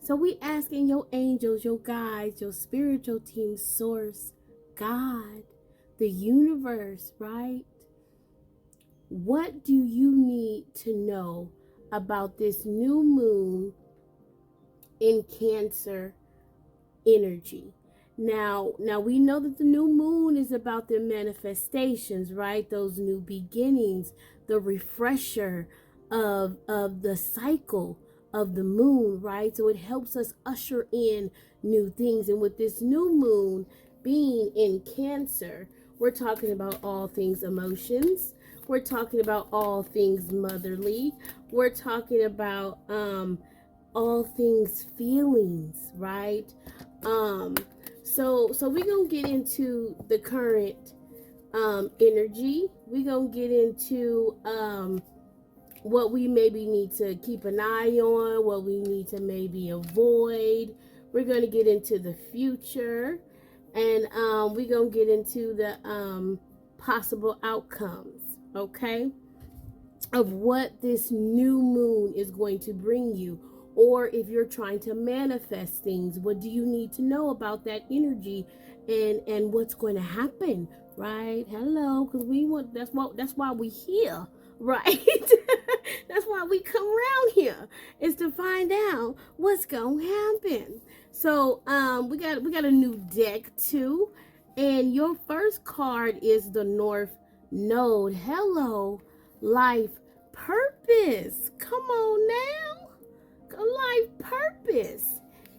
So we asking your angels, your guides, your spiritual team, source, God, the universe, right? What do you need to know about this new moon in Cancer energy? Now we know that the new moon is about the manifestations, right? Those new beginnings, the refresher of the cycle of the moon, right? So it helps us usher in new things. And with this new moon being in Cancer, we're talking about all things emotions. We're talking about all things motherly. We're talking about all things feelings, right? So we're gonna get into the current energy. We're gonna get into what we maybe need to keep an eye on, what we need to maybe avoid. We're gonna get into the future, and we're gonna get into the possible outcomes, okay, of what this new moon is going to bring you. Or if you're trying to manifest things, what do you need to know about that energy and what's going to happen, right? Hello, because we want, that's why we here, right? That's why we come around here, is to find out what's gonna happen. So we got a new deck too, and your first card is the North Node. Hello, life purpose. Come on now, life purpose.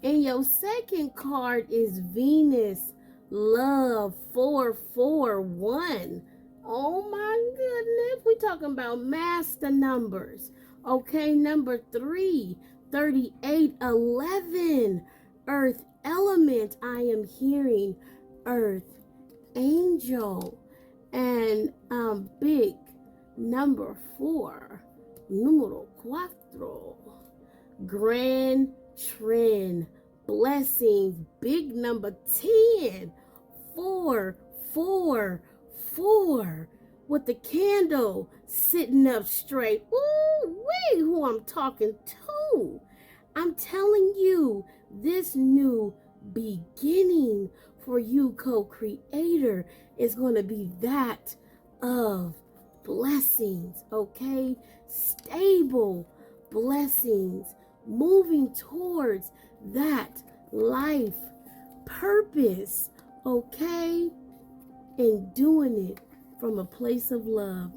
And your second card is Venus love 441. Oh my goodness, we talking about master numbers. Okay, number 3, 38, 11. Earth element, I am hearing earth angel. And big number 4, numero 4, grand trend, blessings, big number 10, 4, 4, 4, with the candle sitting up straight. Ooh, wait, who I'm talking to. I'm telling you, this new beginning for you, co-creator, is going to be that of blessings, okay? Stable blessings, moving towards that life purpose, okay? And doing it from a place of love.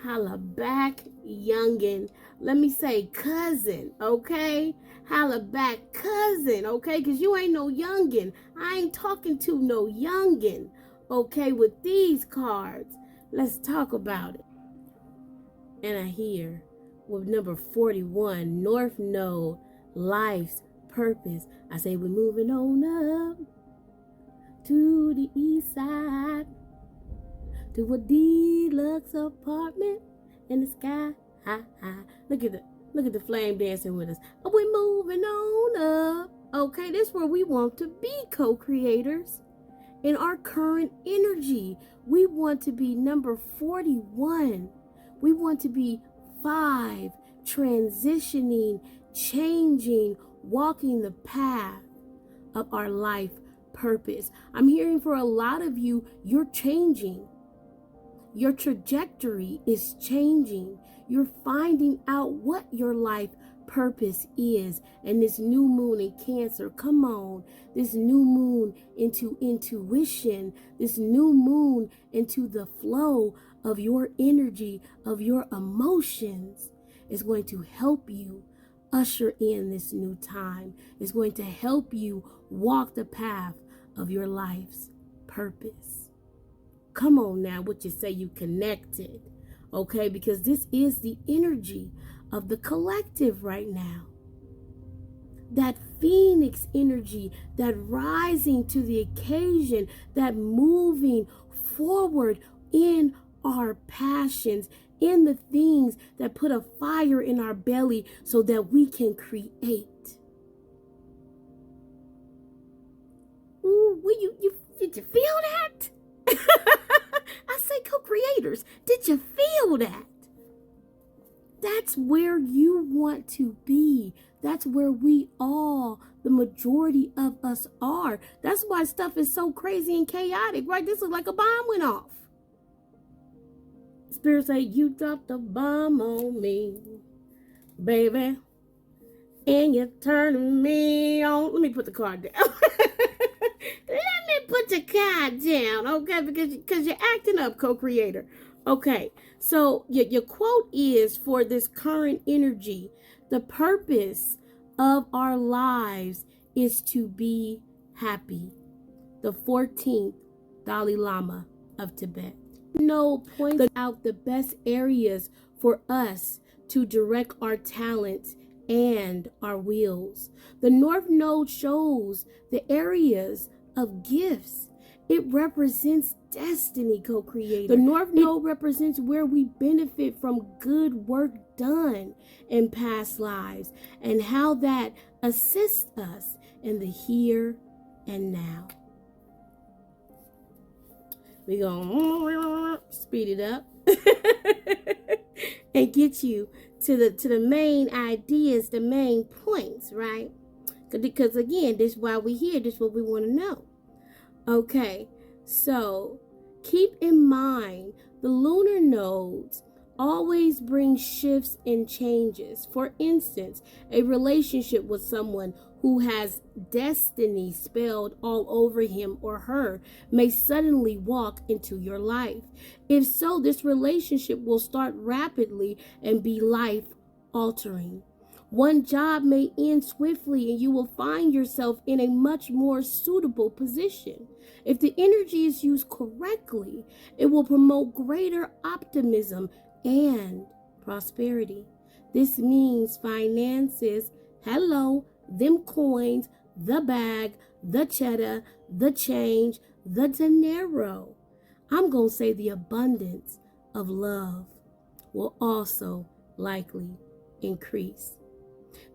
Holla back, youngin'. Let me say cousin, okay? Holla back, cousin, okay? Because you ain't no youngin'. I ain't talking to no youngin', okay? With these cards, let's talk about it. And I hear with number 41, North Node, life's purpose. I say we're moving on up to the east side, to a deluxe apartment in the sky. High, high. Look at the flame dancing with us. We're moving on up. Okay, this is where we want to be, co-creators. In our current energy, we want to be number 41. We want to be 5, transitioning, changing, walking the path of our life purpose. I'm hearing for a lot of you, you're changing. Your trajectory is changing. You're finding out what your life purpose is. And this new moon in Cancer, come on, this new moon into intuition, this new moon into the flow of your energy, of your emotions, is going to help you usher in this new time. It's going to help you walk the path of your life's purpose. Come on now, what you say, you connected, okay? Because this is the energy of the collective right now. That phoenix energy, that rising to the occasion, that moving forward in our passions, in the things that put a fire in our belly so that we can create. Ooh, did you feel that? I say co-creators, did you feel that? That's where you want to be. That's where we all, the majority of us are. That's why stuff is so crazy and chaotic, right? This is like a bomb went off. Spirit say, you dropped a bomb on me, baby, and you're turning me on. Let me put the card down. Let me put the card down, okay? Because you're acting up, co-creator. Okay, so your quote is, for this current energy, the purpose of our lives is to be happy. The 14th Dalai Lama of Tibet. No, points out the best areas for us to direct our talents and our wills. The North Node shows the areas of gifts. It represents destiny, co-creator. The North Node represents where we benefit from good work done in past lives and how that assists us in the here and now. We're going to speed it up and get you to the main ideas, the main points, right? Because again, this is why we're here. This is what we want to know. Okay, so keep in mind the lunar nodes always bring shifts and changes. For instance, a relationship with someone who has destiny spelled all over him or her may suddenly walk into your life. If so, this relationship will start rapidly and be life altering. One job may end swiftly and you will find yourself in a much more suitable position. If the energy is used correctly, it will promote greater optimism and prosperity. This means finances, hello, them coins, the bag, the cheddar, the change, the dinero. I'm going to say the abundance of love will also likely increase.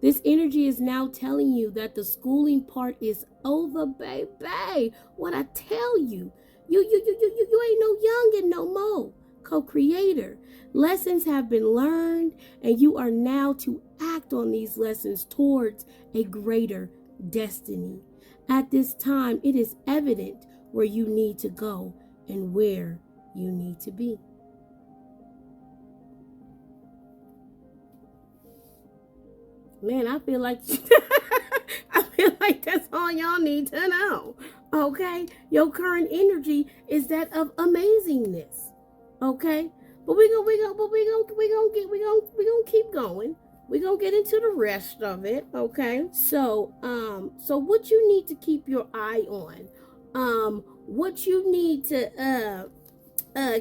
This energy is now telling you that the schooling part is over, baby. What I tell you, you ain't no youngin' no more. Co-creator. Lessons have been learned, and you are now to act on these lessons towards a greater destiny. At this time, it is evident where you need to go and where you need to be. Man, I feel like that's all y'all need to know. Okay? Your current energy is that of amazingness. Okay? But we gonna keep going. We're gonna get into the rest of it. Okay? So what you need to keep your eye on, what you need to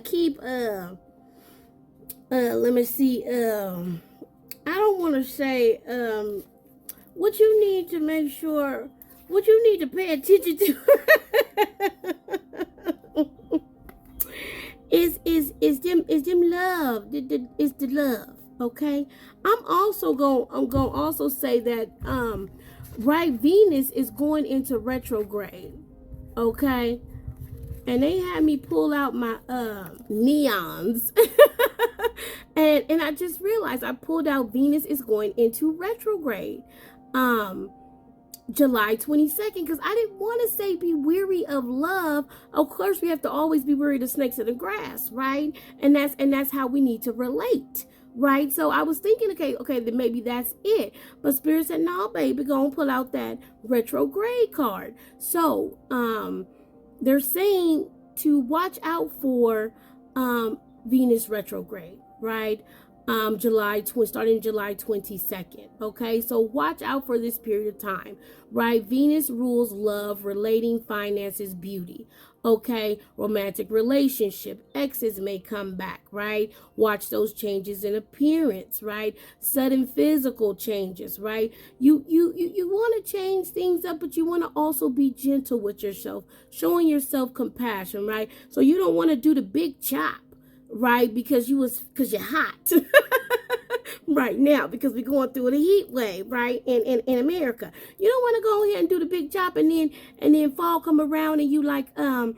keep let me see, I don't want to say what you need to make sure, what you need to pay attention to is them love. Is the love, okay? I'm gonna also say that right, Venus is going into retrograde, okay? And they had me pull out my neons. and I just realized I pulled out Venus is going into retrograde. July 22nd, because I didn't want to say be weary of love. Of course, we have to always be weary of snakes in the grass, right? And that's how we need to relate. right? So I was thinking, okay, then maybe that's it. But Spirit said, no, baby, go and pull out that retrograde card. So they're saying to watch out for Venus retrograde, right? Starting July 22nd. Okay, so watch out for this period of time, right? Venus rules love, relating, finances, beauty. Okay, romantic relationship, exes may come back, right? Watch those changes in appearance, right? Sudden physical changes, right? You want to change things up, but you want to also be gentle with yourself, showing yourself compassion, right? So you don't want to do the big chop, right? Because you're hot right now, because we're going through the heat wave, right? In America, you don't want to go ahead and do the big chop, and then fall come around and you like, I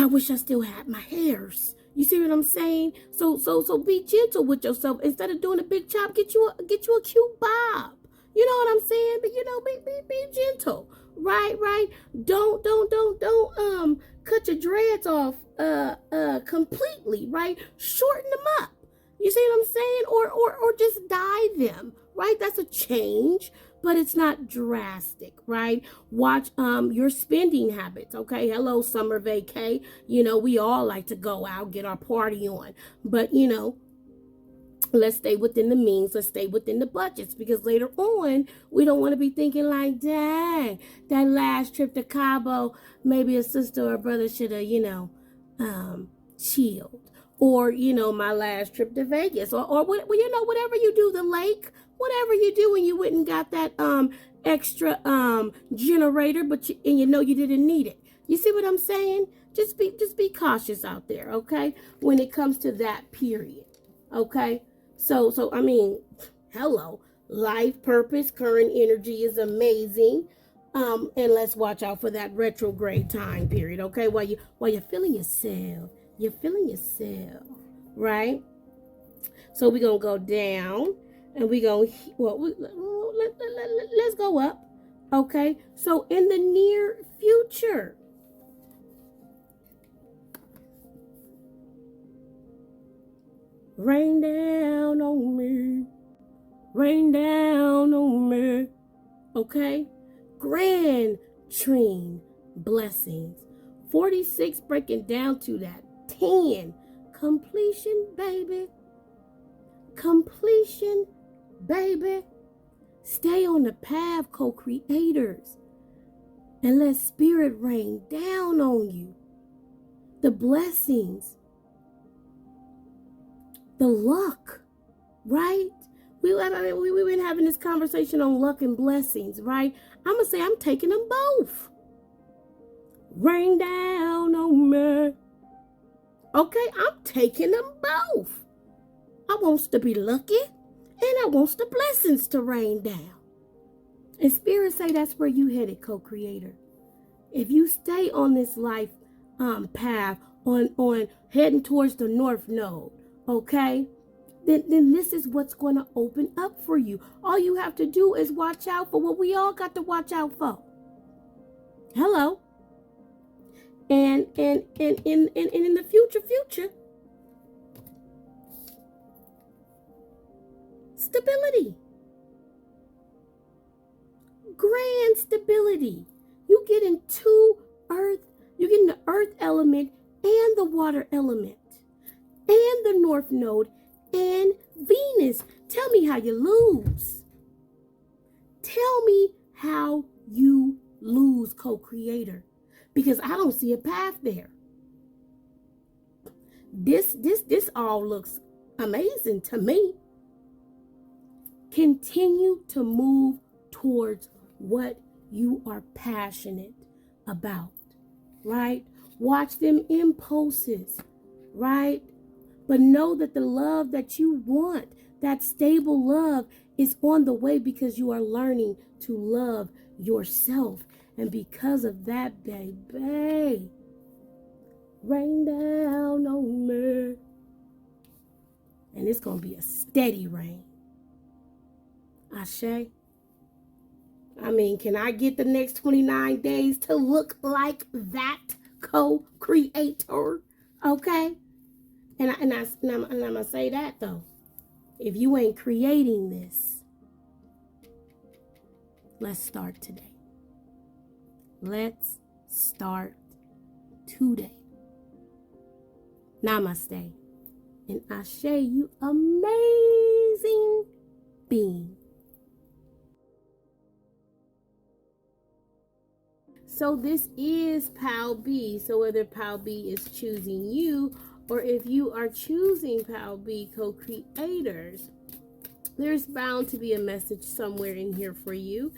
wish I still had my hairs. You see what I'm saying? So be gentle with yourself. Instead of doing a big chop, get you a cute bob. You know what I'm saying? But be gentle. Right. Don't cut your dreads off completely, right? Shorten them up. You see what I'm saying? Or just dye them, right? That's a change, but it's not drastic, right? Watch your spending habits, okay? Hello, summer vacay. We all like to go out, get our party on. But, let's stay within the means. Let's stay within the budgets, because later on, we don't want to be thinking like, dang, that last trip to Cabo, maybe a sister or brother should have, chilled. Or, my last trip to Vegas, or whatever you do, the lake, whatever you do, and you went and got that extra generator, but you didn't need it. You see what I'm saying? Just be cautious out there, okay? When it comes to that period, okay? So I mean, hello, life purpose, current energy is amazing. And let's watch out for that retrograde time period, okay? While you're feeling yourself. You're feeling yourself, right? So we're going to go down, and we're going to, let's go up, okay? So in the near future, rain down on me, rain down on me, okay? Grand trine blessings. 46 breaking down to that 10. Completion, baby. Completion, baby. Stay on the path, co-creators, and let spirit rain down on you. The blessings, the luck, right? We've been having this conversation on luck and blessings, right? I'm going to say I'm taking them both. Rain down on me. Okay, I'm taking them both. I wants to be lucky, and I wants the blessings to rain down. And Spirit say that's where you headed, co-creator. If you stay on this life path, on heading towards the North Node, okay, then this is what's going to open up for you. All you have to do is watch out for what we all got to watch out for. Hello. And in the future, stability, grand stability. You get into earth, you get in the earth element and the water element and the North Node and Venus. Tell me how you lose. Tell me how you lose, co-creator. Because I don't see a path there. This all looks amazing to me. Continue to move towards what you are passionate about, right? Watch them impulses, right? But know that the love that you want, that stable love, is on the way, because you are learning to love yourself. And because of that, baby, rain down on me. And it's going to be a steady rain. Ashe. I mean, can I get the next 29 days to look like that, co-creator? Okay? And I'm going to say that, though. If you ain't creating this, let's start today. Let's start today. Namaste. And Ashe, you amazing being. So this is Pal B. So whether Pal B is choosing you or if you are choosing Pal B co-creators, there's bound to be a message somewhere in here for you.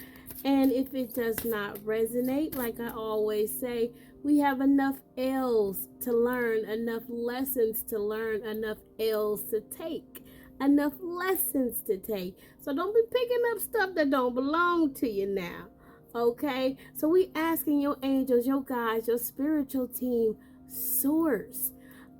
And if it does not resonate, like I always say, we have enough L's to learn, enough lessons to learn, enough L's to take, enough lessons to take. So don't be picking up stuff that don't belong to you now. Okay? So we asking your angels, your guides, your spiritual team, source.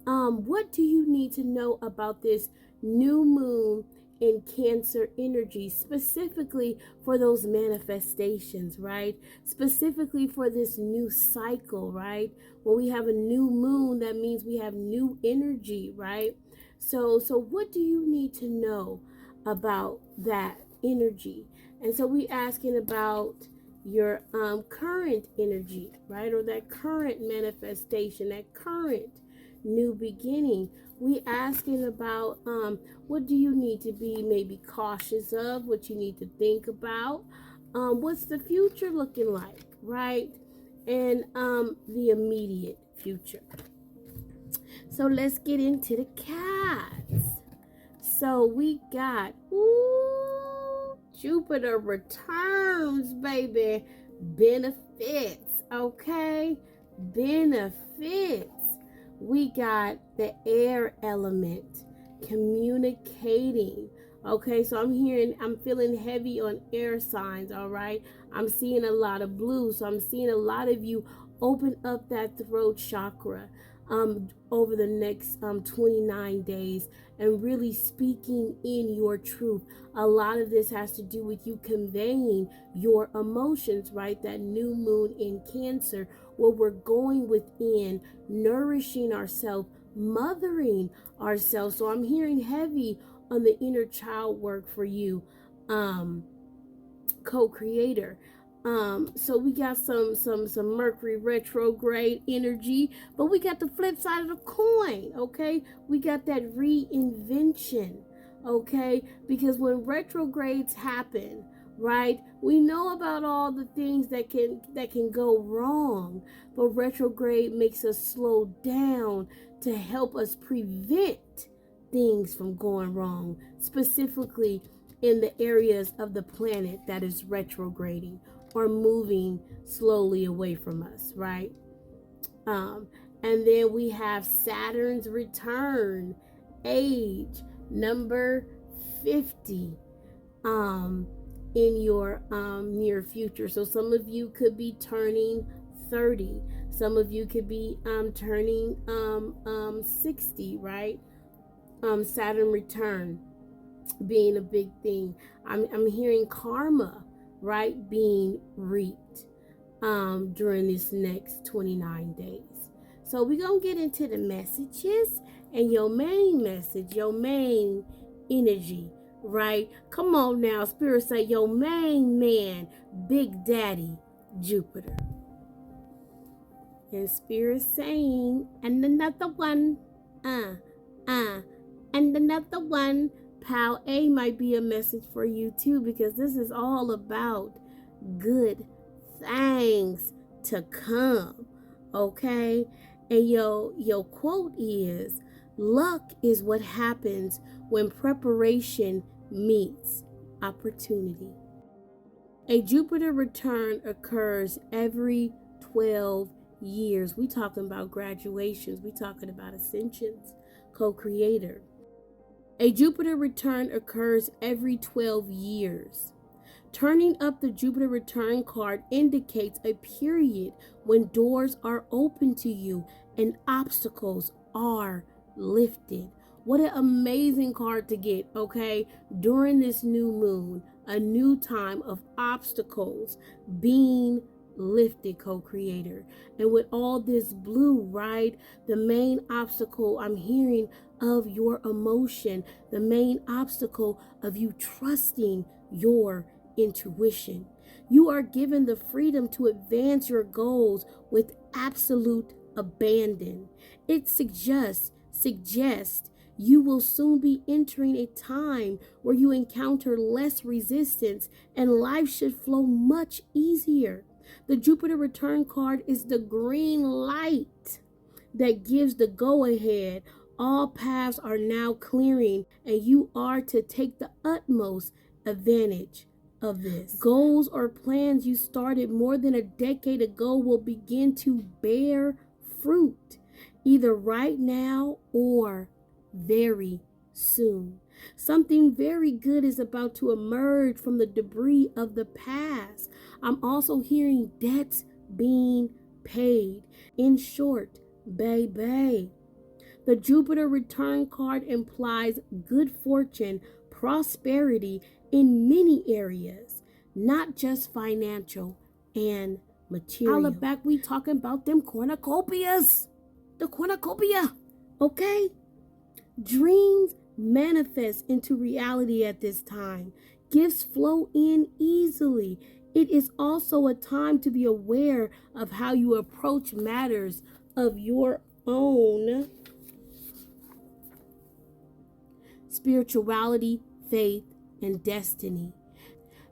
What do you need to know about this new moon in Cancer energy, specifically for those manifestations, right? Specifically for this new cycle, right? When we have a new moon, that means we have new energy, right? So what do you need to know about that energy? And so we asking about your current energy, right? Or that current manifestation, that current new beginning. We asking about what do you need to be maybe cautious of, what you need to think about, what's the future looking like, right? And the immediate future. So let's get into the cards. So we got Jupiter returns, baby. Benefits, okay? Benefits. We got the air element, communicating. Okay, so I'm feeling heavy on air signs, all right? I'm seeing a lot of blue, so I'm seeing a lot of you open up that throat chakra over the next 29 days and really speaking in your truth. A lot of this has to do with you conveying your emotions, right? That new moon in Cancer, where we're going within, nourishing ourselves, mothering ourselves. So I'm hearing heavy on the inner child work for you, co-creator. So we got some Mercury retrograde energy, but we got the flip side of the coin, okay? We got that reinvention, okay? Because when retrogrades happen, right, we know about all the things that can go wrong, but retrograde makes us slow down to help us prevent things from going wrong, specifically in the areas of the planet that is retrograding or moving slowly away from us, right? And then we have Saturn's return, age number 50, in your near future. So some of you could be turning 30. Some of you could be turning 60, right? Saturn return being a big thing. I'm hearing karma, right, being reaped during this next 29 days. So we're going to get into the messages and your main message, your main energy, right? Come on now, Spirit say your main man, Big Daddy Jupiter. And Spirit saying, and another one, and another one. Pal A might be a message for you too, because this is all about good things to come, okay? And your quote is, luck is what happens when preparation meets opportunity. A Jupiter return occurs every 12 years. We talking about graduations. We talking about ascensions, co-creator. A Jupiter return occurs every 12 years. Turning up the Jupiter return card indicates a period when doors are open to you and obstacles are lifted. What an amazing card to get, okay? During this new moon, a new time of obstacles being lifted, co-creator. And with all this blue, right, the main obstacle I'm hearing of your emotion, the main obstacle of you trusting your intuition. You are given the freedom to advance your goals with absolute abandon. It suggests you will soon be entering a time where you encounter less resistance and life should flow much easier. The Jupiter return card is the green light that gives the go ahead. All paths are now clearing, and you are to take the utmost advantage of this. Goals or plans you started more than a decade ago will begin to bear fruit, either right now or very soon. Something very good is about to emerge from the debris of the past. I'm also hearing debts being paid. In short, baby, the Jupiter return card implies good fortune, prosperity in many areas, not just financial and material. Holla back, we talking about them cornucopias. The cornucopia, okay? Dreams manifest into reality at this time. Gifts flow in easily. It is also a time to be aware of how you approach matters of your own spirituality, faith, and destiny.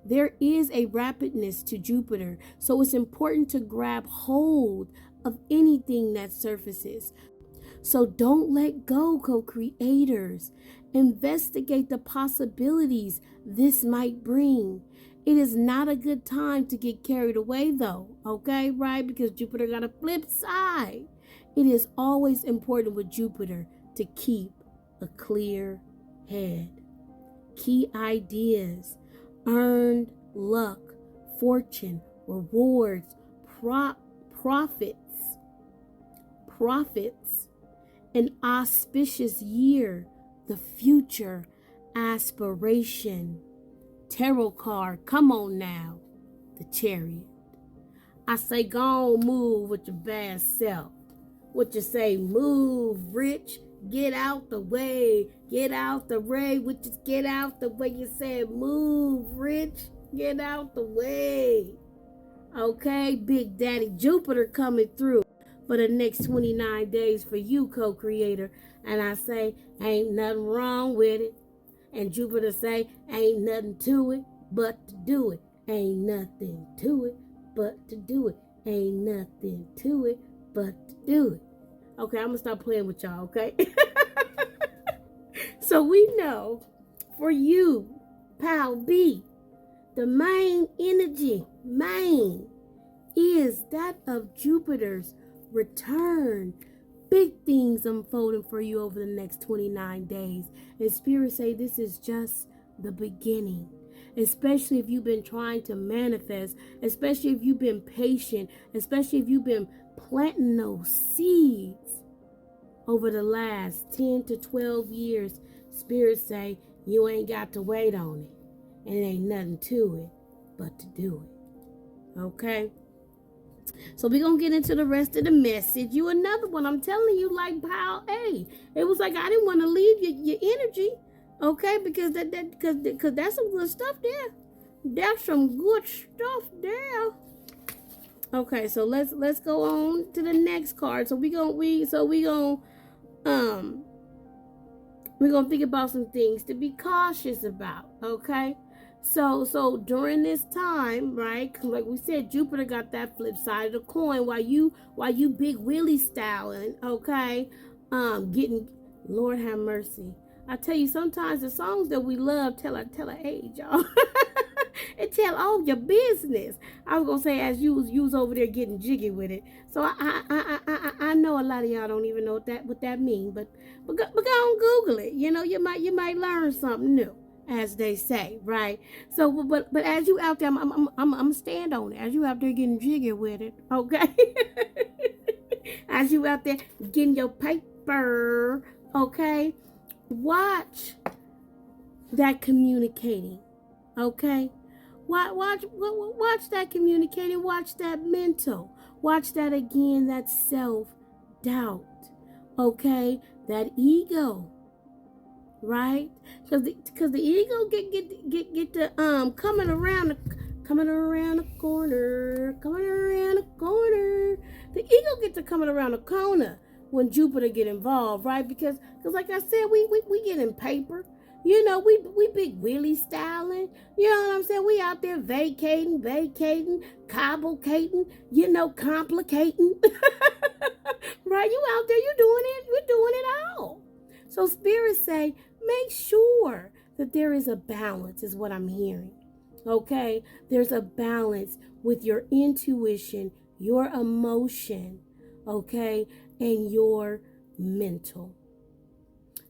There is a rapidness to Jupiter, so it's important to grab hold of anything that surfaces. So don't let go, co-creators. Investigate the possibilities this might bring. It is not a good time to get carried away though, okay, right? Because Jupiter got a flip side. It is always important with Jupiter to keep a clear head. Key ideas: earned luck, fortune, rewards, profits, an auspicious year, the future, aspiration. Tarot card, come on now, the Chariot. I say go on, move with your bad self. What you say, move, rich, get out the way, get out the way, which is get out the way. You said move, rich, get out the way. Okay, Big Daddy Jupiter coming through for the next 29 days for you, co-creator. And I say, ain't nothing wrong with it. And Jupiter say, ain't nothing to it but to do it. Ain't nothing to it but to do it. Ain't nothing to it but to do it. Okay, I'm going to stop playing with y'all, okay? So we know for you, Pal B, the main energy, is that of Jupiter's return. Big things unfolding for you over the next 29 days. And Spirit say this is just the beginning. Especially if you've been trying to manifest. Especially if you've been patient. Especially if you've been planting those seeds over the last 10 to 12 years. Spirit say you ain't got to wait on it. And it ain't nothing to it but to do it. Okay? So we're going to get into the rest of the message. You another one. I'm telling you, like Pile A. It was like I didn't want to leave your energy. Okay? Because because that's some good stuff there. That's some good stuff there. Okay, so let's go on to the next card. So we're gonna think about some things to be cautious about. Okay? So during this time, right? Cause like we said, Jupiter got that flip side of the coin. While you Big Willie styling, okay, getting, Lord have mercy. I tell you, sometimes the songs that we love tell our age, y'all. It tell all your business. I was gonna say as you was over there getting jiggy with it. So I know a lot of y'all don't even know what that means, but go on Google it. You know, you might learn something new, as they say, right? So, but as you out there, I'm stand on it. As you out there getting jiggy with it, okay? As you out there getting your paper, okay? Watch that communicating, okay? Watch that communicating. Watch that mental. Watch that again. That self-doubt. Okay, that ego, right? Because the ego get the coming around the corner, coming around the corner. The ego get to coming around the corner when Jupiter get involved, right? Because like I said, we get in paper. You know, we big Willie styling. You know what I'm saying? We out there vacating, complicating, complicating. Right? You out there, you're doing it all. So spirits say, make sure that there is a balance, is what I'm hearing. Okay? There's a balance with your intuition, your emotion, okay, and your mental.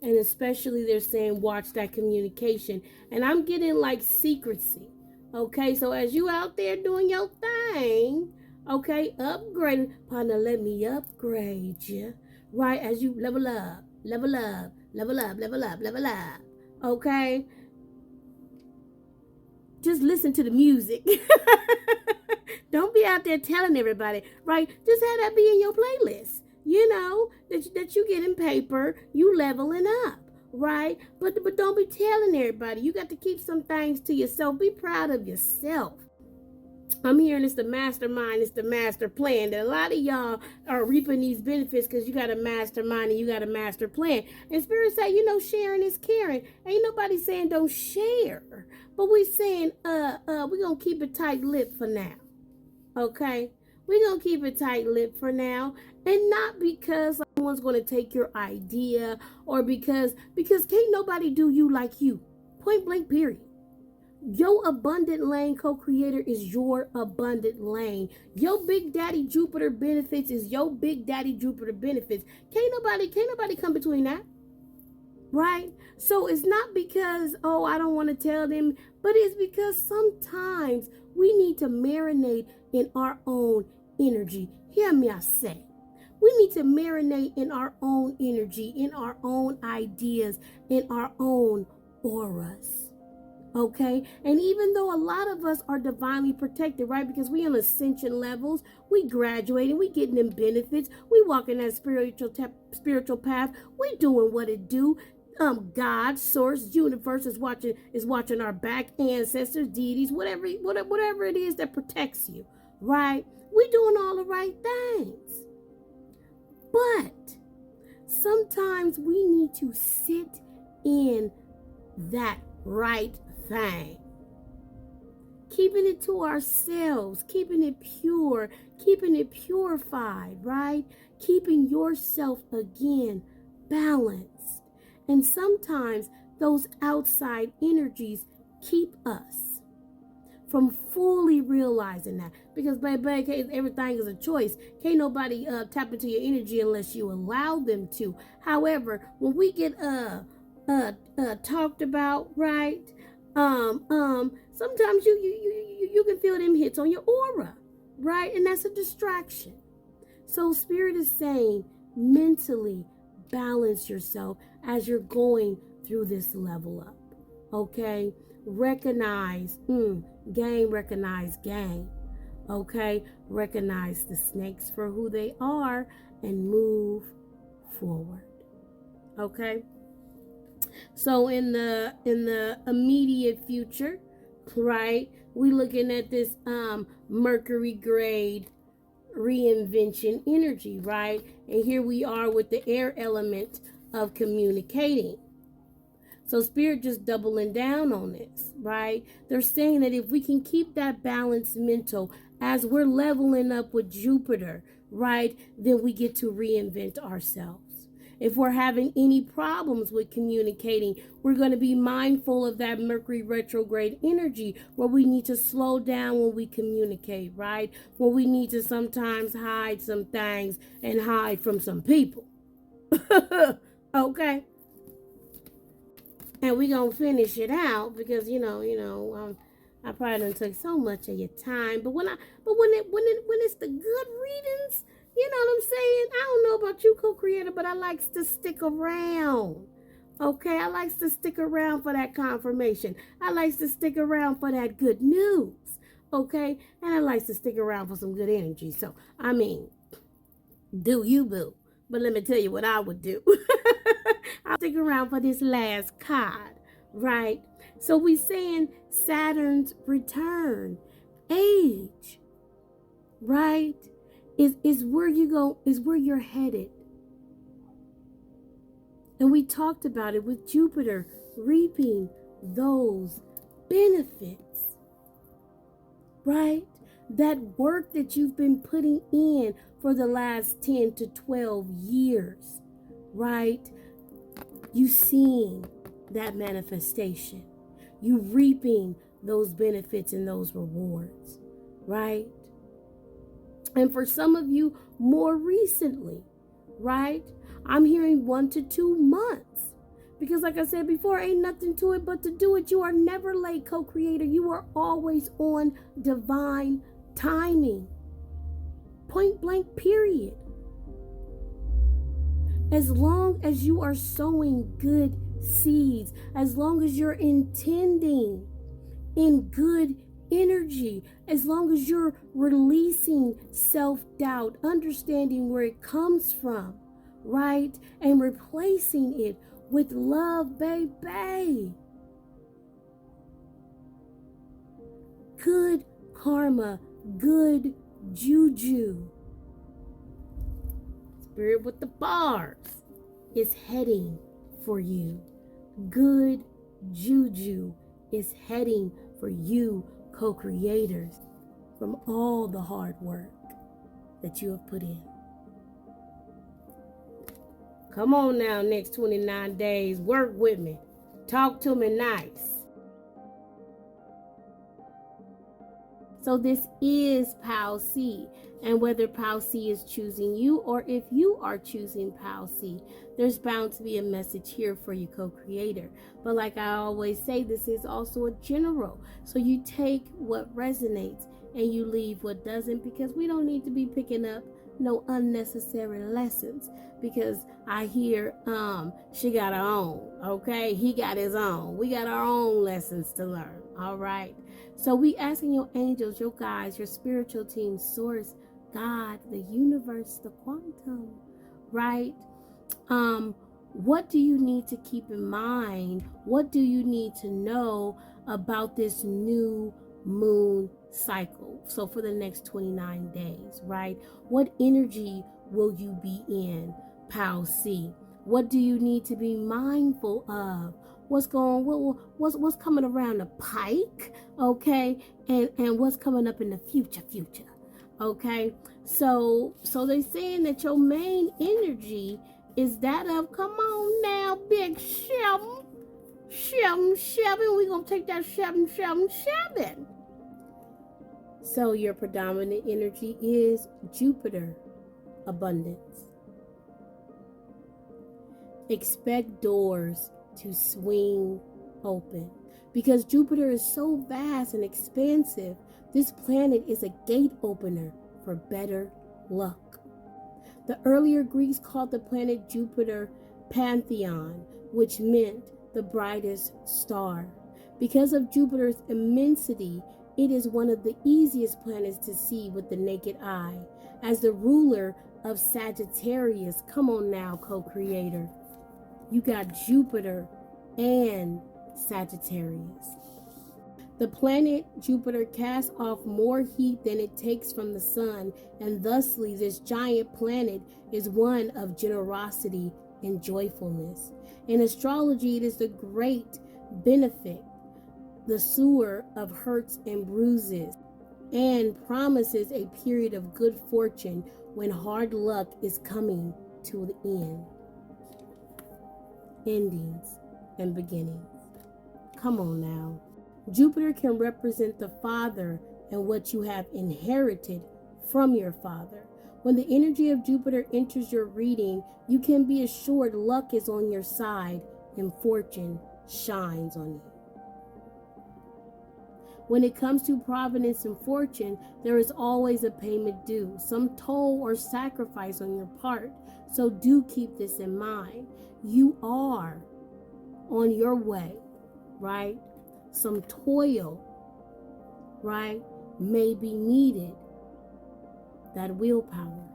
And especially they're saying watch that communication. And I'm getting like secrecy. Okay, so as you out there doing your thing, okay, upgrading, partner, let me upgrade you. Right, as you level up, level up, level up, level up, level up. Okay? Just listen to the music. Don't be out there telling everybody, right? Just have that be in your playlist. You know, that you get in paper, you leveling up, right? But don't be telling everybody. You got to keep some things to yourself. Be proud of yourself. I'm hearing it's the mastermind, it's the master plan. That a lot of y'all are reaping these benefits because you got a mastermind and you got a master plan. And Spirit say, sharing is caring. Ain't nobody saying don't share. But we saying, we're gonna keep it tight-lipped for now. Okay? We're going to keep it tight-lipped for now. And not because someone's going to take your idea or because can't nobody do you like you. Point blank, period. Your abundant lane co-creator is your abundant lane. Your big daddy Jupiter benefits is your big daddy Jupiter benefits. Can't nobody come between that. Right? So it's not because, I don't want to tell them, but it's because sometimes we need to marinate in our own energy. Hear me, I say. We need to marinate in our own energy, in our own ideas, in our own auras. Okay? And even though a lot of us are divinely protected, right? Because we on ascension levels, we graduating, we getting them benefits, we walking that spiritual path, we doing what it do. God, source, universe is watching our back, ancestors, deities, whatever it is that protects you, right? We doing all the right things. But sometimes we need to sit in that right thing. Keeping it to ourselves, keeping it pure, keeping it purified, right? Keeping yourself again balanced. And sometimes those outside energies keep us from fully realizing that. Because, baby, everything is a choice. Can't nobody tap into your energy unless you allow them to. However, when we get talked about, right? Sometimes you can feel them hits on your aura, right? And that's a distraction. So Spirit is saying, mentally balance yourself as you're going through this level up. Okay? Recognize, recognize game. Okay? Recognize the snakes for who they are and move forward. Okay? So in the immediate future, right? We looking at this Mercury grade reinvention energy, right? And here we are with the air element of communicating. So Spirit just doubling down on this, right? They're saying that if we can keep that balanced mental as we're leveling up with Jupiter, right, then we get to reinvent ourselves. If we're having any problems with communicating, we're going to be mindful of that Mercury retrograde energy where we need to slow down when we communicate, right? Where we need to sometimes hide some things and hide from some people. Okay? And we're going to finish it out because, I probably done took so much of your time. But when it's the good readings, you know what I'm saying? I don't know about you, co-creator, but I like to stick around. Okay, I like to stick around for that confirmation. I like to stick around for that good news. Okay, and I like to stick around for some good energy. So, I mean, do you, boo? But let me tell you what I would do. I'll stick around for this last card, right? So we saying Saturn's return, age, right? Is where you go, is where you're headed. And we talked about it with Jupiter reaping those benefits, right? That work that you've been putting in for the last 10 to 12 years, right? You seeing that manifestation. You reaping those benefits and those rewards, right? And for some of you, more recently, right? I'm hearing 1 to 2 months. Because like I said before, ain't nothing to it but to do it. You are never late, co-creator. You are always on divine timing. Point blank, period. As long as you are sowing good seeds, as long as you're intending in good energy, as long as you're releasing self-doubt, understanding where it comes from, right? And replacing it with love, baby. Good karma, good juju. Spirit with the bars is heading for you. Good juju is heading for you, co-creators, from all the hard work that you have put in. Come on now, next 29 days, work with me. Talk to me nice. So this is Pal C, and whether Pal C is choosing you or if you are choosing Pal C, there's bound to be a message here for you, co-creator. But like I always say, this is also a general. So you take what resonates and you leave what doesn't, because we don't need to be picking up no unnecessary lessons, because I hear she got her own, okay? He got his own. We got our own lessons to learn, all right? So we asking your angels, your guides, your spiritual team, source, God, the universe, the quantum, right? What do you need to keep in mind? What do you need to know about this new moon cycle? So for the next 29 days, right? What energy will you be in, Pal C? What do you need to be mindful of? What's coming around the pike, okay? And what's coming up in the future, okay? So they're saying that your main energy is that of, come on now, big Shem. We're going to take that Shem. So your predominant energy is Jupiter, abundance. Expect doors to swing open, because Jupiter is so vast and expansive. This planet is a gate opener for better luck. The earlier Greeks called the planet Jupiter Pantheon, which meant the brightest star. Because of Jupiter's immensity, it is one of the easiest planets to see with the naked eye. As the ruler of Sagittarius, come on now, co-creator, you got Jupiter and Sagittarius. The planet Jupiter casts off more heat than it takes from the sun, and thusly this giant planet is one of generosity and joyfulness. In astrology, it is the great benefit, the sewer of hurts and bruises, and promises a period of good fortune when hard luck is coming to the end. Endings and beginnings. Come on now. Jupiter can represent the father and what you have inherited from your father. When the energy of Jupiter enters your reading, you can be assured luck is on your side and fortune shines on you. When it comes to providence and fortune, there is always a payment due, some toll or sacrifice on your part. So do keep this in mind. You are on your way, right? Some toil, right, may be needed. That willpower.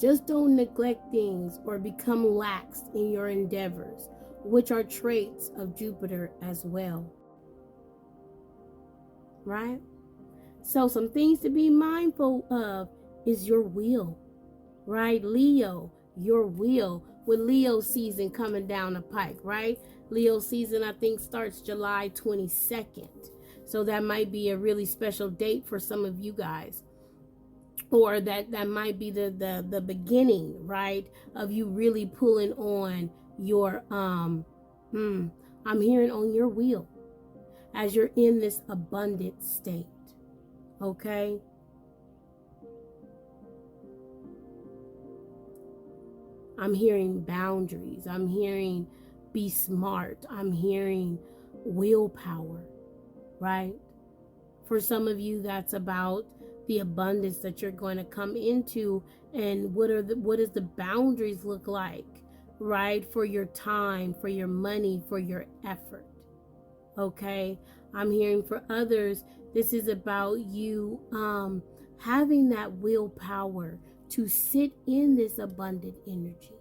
Just don't neglect things or become lax in your endeavors, which are traits of Jupiter as well. Right? So some things to be mindful of is your will. Right? Leo, your will. With Leo season coming down the pike, right? Leo season, I think, starts July 22nd. So that might be a really special date for some of you guys. Or that might be the beginning, right, of you really pulling on your I'm hearing on your wheel as you're in this abundant state. Okay? I'm hearing boundaries. I'm hearing be smart. I'm hearing willpower, right? For some of you, that's about the abundance that you're going to come into, and what does the boundaries look like, right? For your time, for your money, for your effort. Okay? I'm hearing for others, this is about you having that willpower to sit in this abundant energy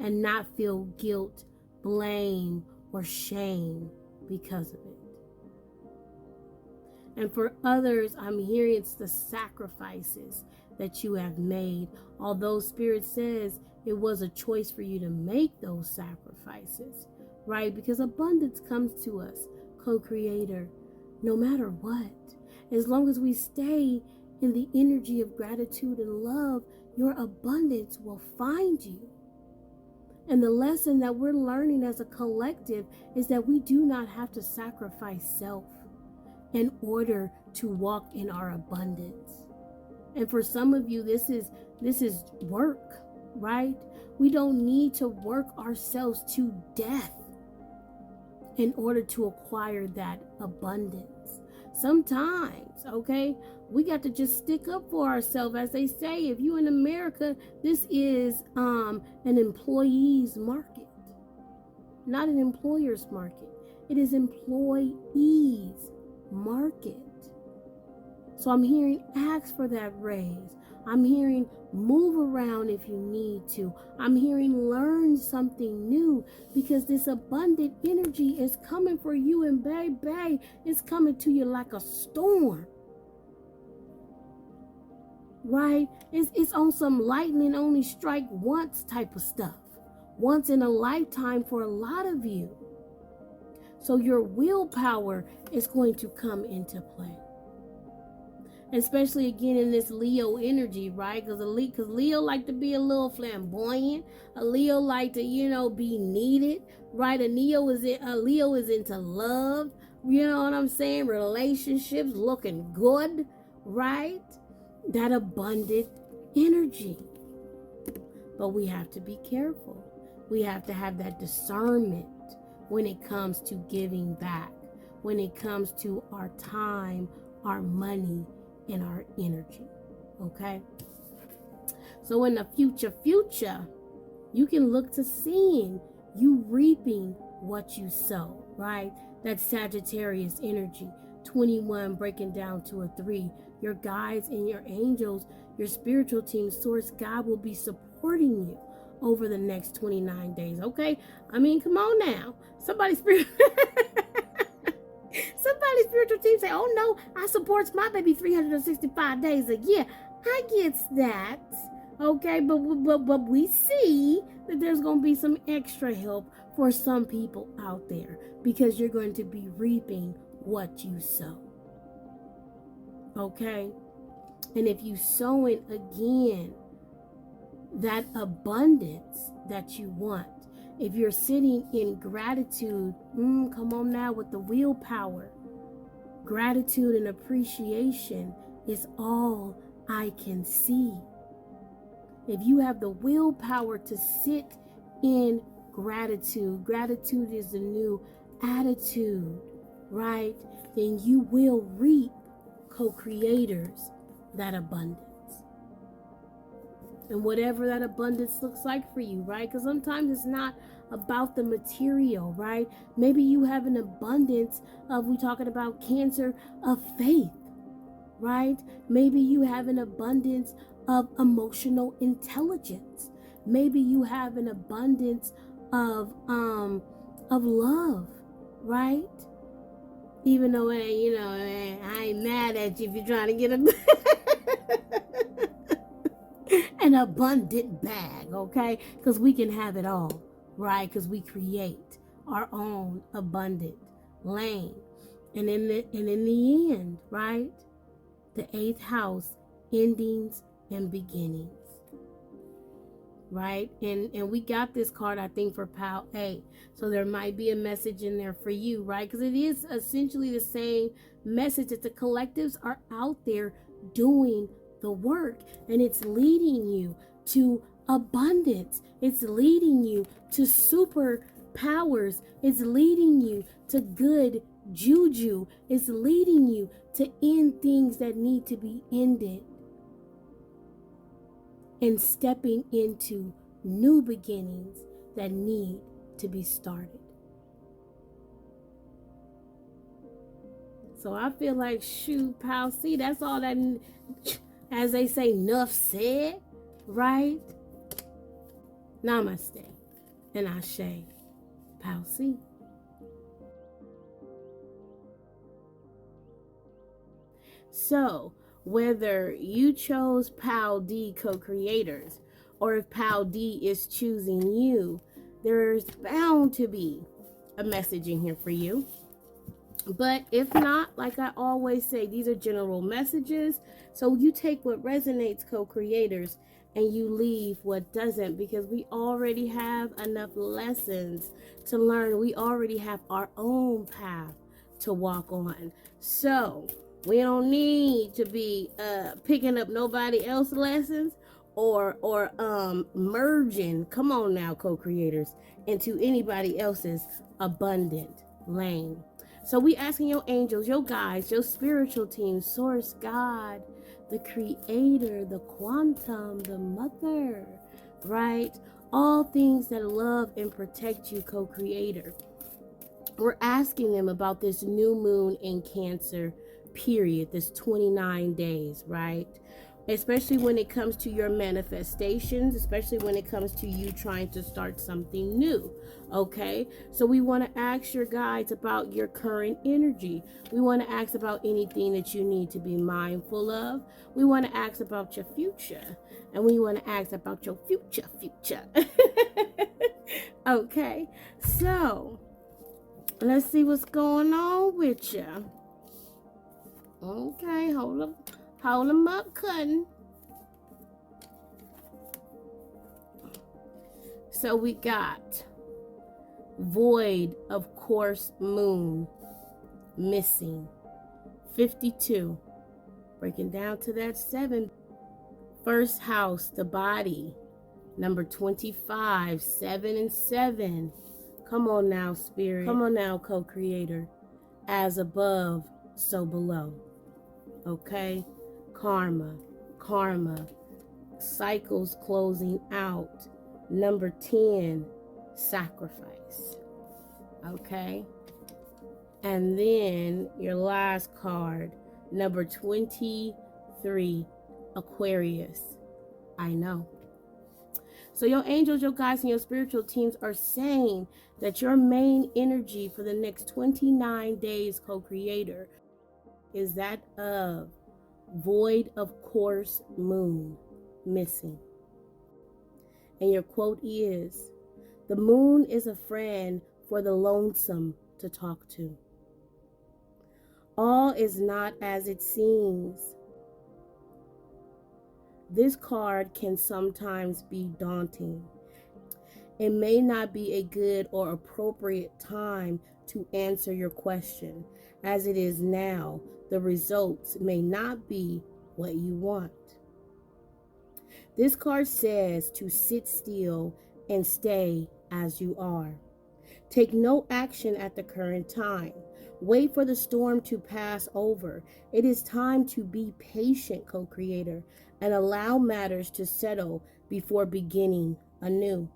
and not feel guilt, blame, or shame because of it. And for others, I'm hearing it's the sacrifices that you have made. Although Spirit says it was a choice for you to make those sacrifices, right? Because abundance comes to us, co-creator, no matter what. As long as we stay in the energy of gratitude and love, your abundance will find you. And the lesson that we're learning as a collective is that we do not have to sacrifice self in order to walk in our abundance. And for some of you, this is work, right? We don't need to work ourselves to death in order to acquire that abundance. Sometimes, okay, we got to just stick up for ourselves. As they say, if you're in America, this is an employee's market, not an employer's market. It is employees market. So I'm hearing ask for that raise. I'm hearing move around if you need to. I'm hearing learn something new, because this abundant energy is coming for you, and baby, it's coming to you like a storm. Right? It's on some lightning only strike once type of stuff. Once in a lifetime for a lot of you. So your willpower is going to come into play. Especially again in this Leo energy, right? Because Leo like to be a little flamboyant. A Leo like to, be needed, right? A Leo is into love. You know what I'm saying? Relationships, looking good, right? That abundant energy. But we have to be careful. We have to have that discernment when it comes to giving back, when it comes to our time, our money, and our energy. Okay? So in the future, you can look to seeing you reaping what you sow, right? That Sagittarius energy, 21 breaking down to a 3. Your guides and your angels, your spiritual team, Source God, will be supporting you over the next 29 days. Okay? I mean, come on now. Somebody's spiritual team say, oh no, I supports my baby 365 days a year. I gets that. Okay, but we see that there's going to be some extra help for some people out there, because you're going to be reaping what you sow. Okay? And if you sow it again, that abundance that you want, if you're sitting in gratitude, come on now with the willpower. Gratitude and appreciation is all I can see. If you have the willpower to sit in gratitude is the new attitude, right? Then you will reap, co-creators, that abundance. And whatever that abundance looks like for you, right? Because sometimes it's not about the material, right? Maybe you have an abundance of, we talking about cancer, of faith, right? Maybe you have an abundance of emotional intelligence. Maybe you have an abundance of love, right? Even though, I ain't mad at you if you're trying to get an abundant bag, okay? Because we can have it all, right? Because we create our own abundant lane. And in the end, right? The eighth house, endings and beginnings. Right? And we got this card, I think, for Pal A. So there might be a message in there for you, right? Because it is essentially the same message that the collectives are out there doing the work. And it's leading you to abundance. It's leading you to superpowers. It's leading you to good juju. It's leading you to end things that need to be ended. And stepping into new beginnings that need to be started. So I feel like, shoot, pal, see, that's all that, as they say, enough said, right? Namaste and Ashe, pal, see. So, whether you chose Pal D co-creators or if Pal D is choosing you, there's bound to be a message in here for you. But if not, like I always say, these are general messages. So you take what resonates, co-creators, and you leave what doesn't, because we already have enough lessons to learn. We already have our own path to walk on. So we don't need to be picking up nobody else's lessons or merging, come on now, co-creators, into anybody else's abundant lane. So we asking your angels, your guides, your spiritual team, source, God, the creator, the quantum, the mother, right? All things that love and protect you, co-creator. We're asking them about this new moon in Cancer period, this 29 days, right? Especially when it comes to your manifestations, especially when it comes to you trying to start something new, okay? So we want to ask your guides about your current energy. We want to ask about anything that you need to be mindful of. We want to ask about your future, and we want to ask about your future. Okay, so let's see what's going on with you. Okay, hold them up, cutting. So we got void of course moon missing 52, breaking down to that 7. First house, the body, number 25, 7 and 7. Come on now, spirit. Come on now, co-creator. As above, so below. Okay, karma, cycles closing out. Number 10, sacrifice. Okay, and then your last card, number 23, Aquarius. I know. So your angels, your guides, and your spiritual teams are saying that your main energy for the next 29 days, co-creator, is that of void of course moon missing. And your quote is, the moon is a friend for the lonesome to talk to. All is not as it seems. This card can sometimes be daunting. It may not be a good or appropriate time to answer your question. As it is now, the results may not be what you want. This card says to sit still and stay as you are. Take no action at the current time. Wait for the storm to pass over. It is time to be patient, co-creator, and allow matters to settle before beginning anew.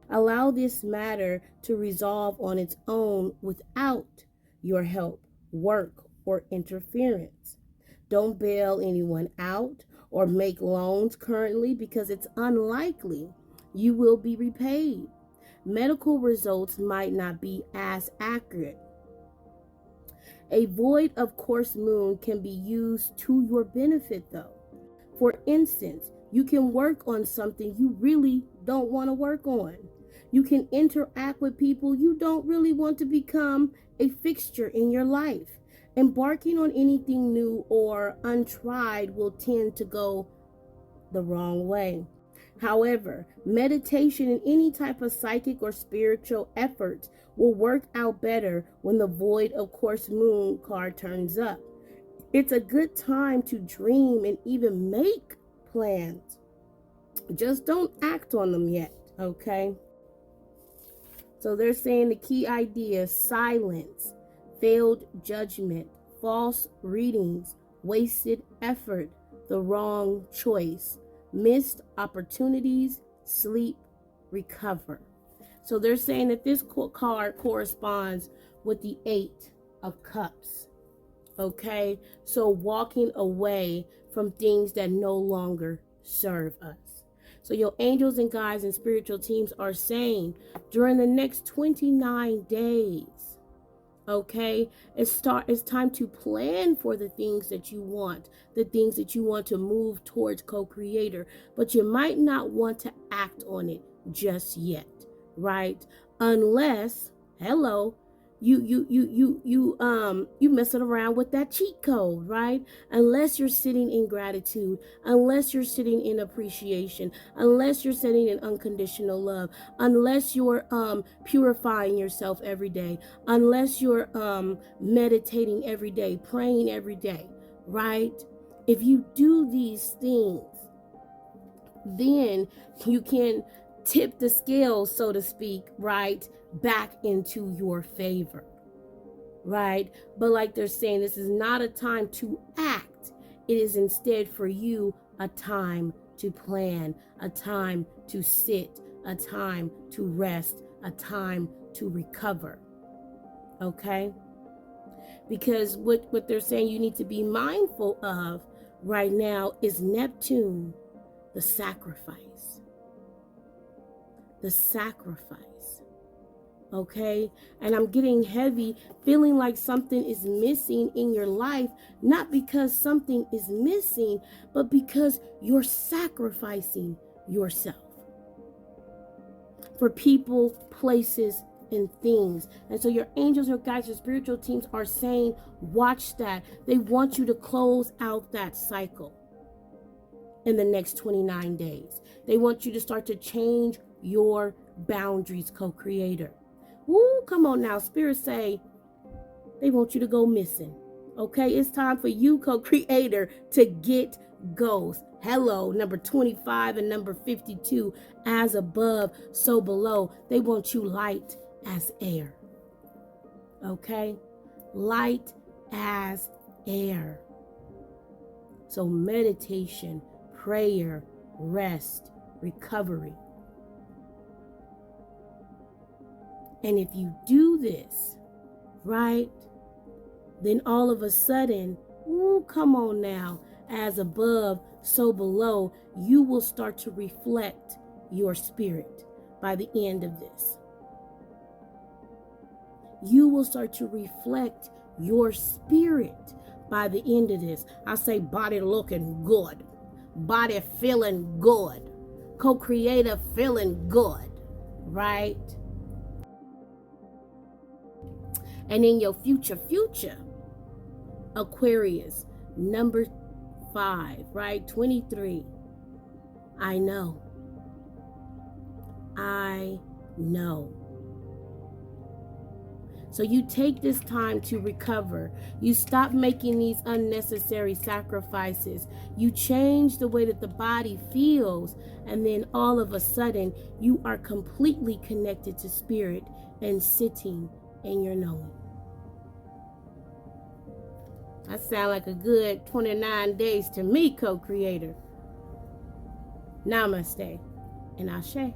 Allow this matter to resolve on its own without your help, work, or interference. Don't bail anyone out or make loans currently because it's unlikely you will be repaid. Medical results might not be as accurate. A void of course moon can be used to your benefit though. For instance, you can work on something you really don't want to work on. You can interact with people you don't really want to become a fixture in your life. Embarking on anything new or untried will tend to go the wrong way. However, meditation and any type of psychic or spiritual effort will work out better when the void of course moon card turns up. It's a good time to dream and even make plans. Just don't act on them yet, okay? So they're saying the key ideas: silence, failed judgment, false readings, wasted effort, the wrong choice, missed opportunities, sleep, recover. So they're saying that this card corresponds with the 8 of Cups. Okay, so walking away from things that no longer serve us. So your angels and guides and spiritual teams are saying during the next 29 days, okay, it's time to plan for the things that you want, to move towards co-creator, but you might not want to act on it just yet, right? Unless, hello, you messing around with that cheat code, right? Unless you're sitting in gratitude, unless you're sitting in appreciation, unless you're sitting in unconditional love, unless you're purifying yourself every day, unless you're meditating every day, praying every day, right? If you do these things, then you can tip the scales, so to speak, right, back into your favor, right? But like they're saying, this is not a time to act. It is instead for you a time to plan, a time to sit, a time to rest, a time to recover, okay? Because what they're saying you need to be mindful of right now is Neptune, the sacrifice. The sacrifice, okay? And I'm getting heavy, feeling like something is missing in your life, not because something is missing, but because you're sacrificing yourself for people, places, and things. And so your angels, your guides, your spiritual teams are saying, watch that. They want you to close out that cycle in the next 29 days. They want you to start to change your boundaries, co-creator. Woo, come on now. Spirits say they want you to go missing. Okay, it's time for you, co-creator, to get ghost. Hello, number 25 and number 52, as above, so below. They want you light as air. Okay, light as air. So meditation, prayer, rest, recovery. And if you do this, right, then all of a sudden, ooh, come on now, as above, so below, you will start to reflect your spirit by the end of this. You will start to reflect your spirit by the end of this. I say body looking good, body feeling good, co-creator feeling good, right? And in your future, Aquarius, number 5, right? 23. I know. So you take this time to recover. You stop making these unnecessary sacrifices. You change the way that the body feels. And then all of a sudden, you are completely connected to spirit and sitting in your knowing. That sounds like a good 29 days to me, co-creator. Namaste and Ashe.